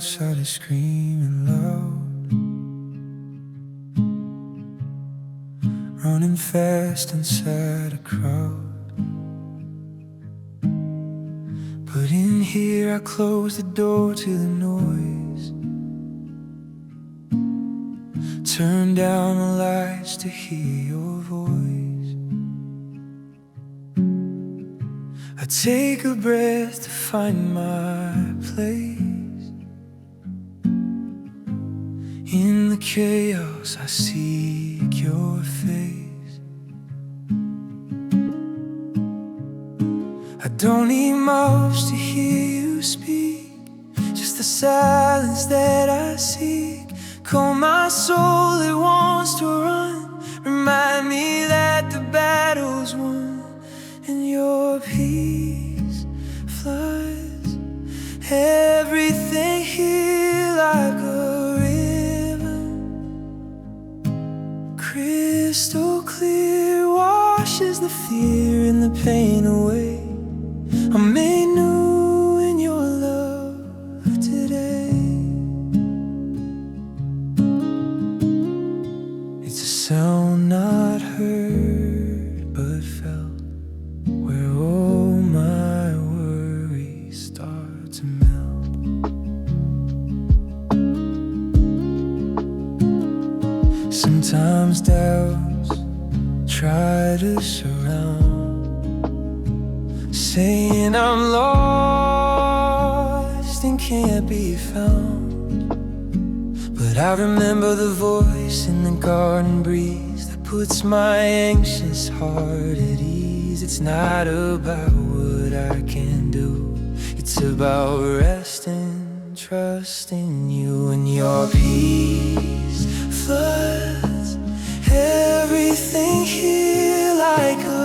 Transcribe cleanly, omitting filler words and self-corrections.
crowd started screaming loud, running fast inside a crowd. But in here I closed the door to the noise, turned down the lights to hear your voice. I take a breath to find my place. In the chaos I seek your face. I don't need much to hear you speak, just the silence that I seek. Call my soul that wants to run, remind me that the battle's won, and your peace floods everything here like a river, crystal clear, washes the fear and the pain away. I'm made new in your love today. It's a sound not heard but felt, where all my worries start to melt. Sometimes doubts try to surround, saying I'm lost and can't be found. But I remember the voice in the garden breeze that puts my anxious heart at ease. It's not about what I can do, it's about resting, trusting you, and your peace floods everything here like a